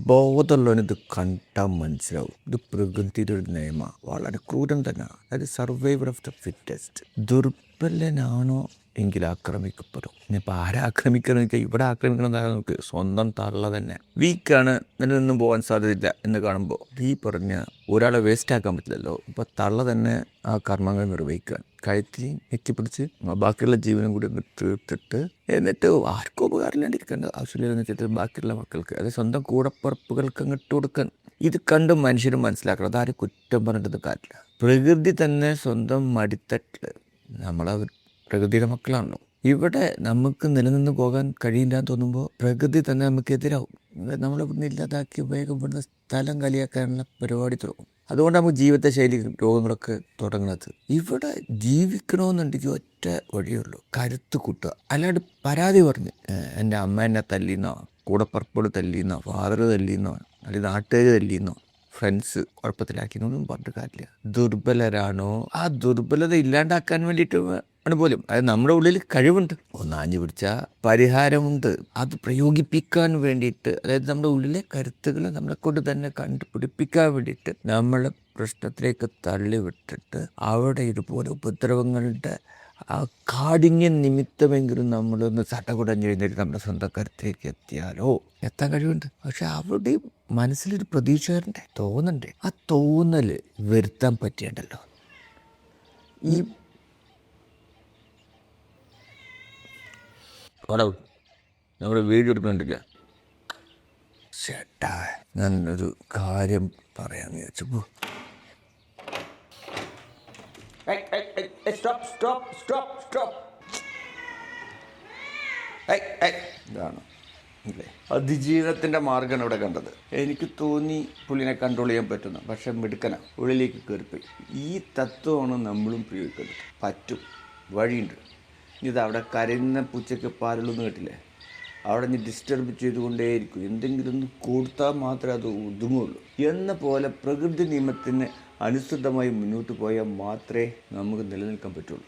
ബോധമുള്ളവനിത് കണ്ടാൽ മനസ്സിലാവും. ഇത് പ്രകൃതിയുടെ ഒരു നിയമമാണ്, വളരെ ക്രൂരം തന്നെയാണ്. അതായത് സർവൈവർ ഓഫ് ദ ഫിറ്റസ്റ്റ്. ദുർബലനാണോ എങ്കിൽ ആക്രമിക്കപ്പെടും. ഇനിയിപ്പോൾ ആരെ ആക്രമിക്കണം വെച്ചാൽ ഇവിടെ ആക്രമിക്കണമെന്നാണ് നമുക്ക് സ്വന്തം തള്ള തന്നെ വീക്കാണ്, നിലനിന്നും പോകാൻ സാധ്യതയില്ല എന്ന് കാണുമ്പോൾ ഈ പറഞ്ഞ ഒരാളെ വേസ്റ്റ് ആക്കാൻ പറ്റില്ലല്ലോ. ഇപ്പോൾ തള്ള തന്നെ ആ കർമ്മങ്ങൾ നിർവഹിക്കാൻ കയറ്റി എത്തിപ്പിടിച്ച് ബാക്കിയുള്ള ജീവനും കൂടി ഒന്ന് തീർത്തിട്ട് എന്നിട്ട് ആർക്കും ഉപകാരമില്ലാണ്ടിരിക്കേണ്ട ആവശ്യമില്ലെന്ന് വെച്ചിട്ട് ബാക്കിയുള്ള മക്കൾക്ക്, അത് സ്വന്തം കൂടപ്പുറപ്പുകൾക്ക് അങ്ങോട്ട് കൊടുക്കാൻ. ഇത് കണ്ട് മനുഷ്യരും മനസ്സിലാക്കണം, അതാരും കുറ്റം പറഞ്ഞിട്ട് കാര്യമില്ല. പ്രകൃതി തന്നെ സ്വന്തം മടിത്തട്ടിൽ നമ്മളെ പ്രകൃതിയുടെ മക്കളാണല്ലോ. ഇവിടെ നമുക്ക് നിലനിന്ന് പോകാൻ കഴിയില്ല എന്ന് തോന്നുമ്പോൾ പ്രകൃതി തന്നെ നമുക്ക് എതിരാവും. നമ്മളിവിടുന്ന് ഇല്ലാതാക്കി ഉപയോഗപ്പെടുന്ന സ്ഥലം കലിയാക്കാനുള്ള പരിപാടി തുടങ്ങും. അതുകൊണ്ട് നമുക്ക് ജീവിതശൈലി രോഗങ്ങളൊക്കെ തുടങ്ങുന്നത്. ഇവിടെ ജീവിക്കണമെന്നുണ്ടെങ്കിൽ ഒറ്റ വഴിയുള്ളൂ, കരുത്ത് കൂട്ടുക. അല്ലാണ്ട് പരാതി പറഞ്ഞ് എൻ്റെ അമ്മ എന്നെ തല്ലിയെന്നോ, കൂടപ്പറപ്പോട് തല്ലിയെന്നോ, ഫാദർ തല്ലിയെന്നോ, അല്ലെങ്കിൽ നാട്ടുകാർ തല്ലിയെന്നോ, ഫ്രണ്ട്സ് കുഴപ്പത്തിലാക്കിയെന്നൊന്നും പറഞ്ഞിട്ട് കാര്യമില്ല. ദുർബലരാണോ ആ ദുർബലത ഇല്ലാണ്ടാക്കാൻ വേണ്ടിയിട്ട് ആണ് പോലും. അതായത് നമ്മുടെ ഉള്ളിൽ കഴിവുണ്ട്, ഒന്നാഞ്ഞു പിടിച്ചാൽ പരിഹാരമുണ്ട്. അത് പ്രയോഗിപ്പിക്കാൻ വേണ്ടിയിട്ട്, അതായത് നമ്മുടെ ഉള്ളിലെ കരുത്തുകൾ നമ്മളെ കൊണ്ട് തന്നെ കണ്ടുപിടിപ്പിക്കാൻ വേണ്ടിയിട്ട് നമ്മളെ പ്രശ്നത്തിലേക്ക് തള്ളിവിട്ടിട്ട് അവിടെ ഇതുപോലെ ഉപദ്രവങ്ങളുടെ ആ കാഠിന്യ നിമിത്തമെങ്കിലും നമ്മളൊന്ന് ചട്ടകുടഞ്ഞ് കഴിഞ്ഞിട്ട് നമ്മുടെ സ്വന്തം കരുത്തേക്ക് എത്തിയാലോ എത്താൻ കഴിവുണ്ട്. പക്ഷെ അവിടെ മനസ്സിലൊരു പ്രതീക്ഷ വരണ്ടേ, തോന്നണ്ടേ. ആ തോന്നൽ വരുത്താൻ പറ്റിയണ്ടല്ലോ. ഈ നമ്മുടെ വീഡിയോ എടുക്കുന്നുണ്ടില്ല ചേട്ടാ, ഞാനൊരു കാര്യം പറയാമെന്ന് വിചാരിച്ചപ്പോൾ ഇതാണ് അല്ലേ അതിജീവനത്തിൻ്റെ മാർഗ്ഗമാണ് ഇവിടെ കണ്ടത്. എനിക്ക് തോന്നി പുള്ളിനെ കൺട്രോൾ ചെയ്യാൻ പറ്റുന്നു, പക്ഷെ മിടുക്കന ഉള്ളിലേക്ക് കയറിപ്പോയി. ഈ തത്വമാണ് നമ്മളും പ്രയോഗിക്കുന്നത്. പറ്റും, വഴിയുണ്ട്. ഇത് അവിടെ കരയുന്ന പൂച്ചയ്ക്ക് പാലുള്ളൊന്നും കേട്ടില്ലേ, അവിടെ നീ ഡിസ്റ്റർബ് ചെയ്തുകൊണ്ടേയിരിക്കും. എന്തെങ്കിലും ഒന്ന് കൊടുത്താൽ മാത്രമേ അത് ഒതുങ്ങുള്ളൂ എന്ന പോലെ പ്രകൃതി നിയമത്തിന് അനുസൃതമായി മുന്നോട്ട് പോയാൽ മാത്രമേ നമുക്ക് നിലനിൽക്കാൻ പറ്റുള്ളൂ.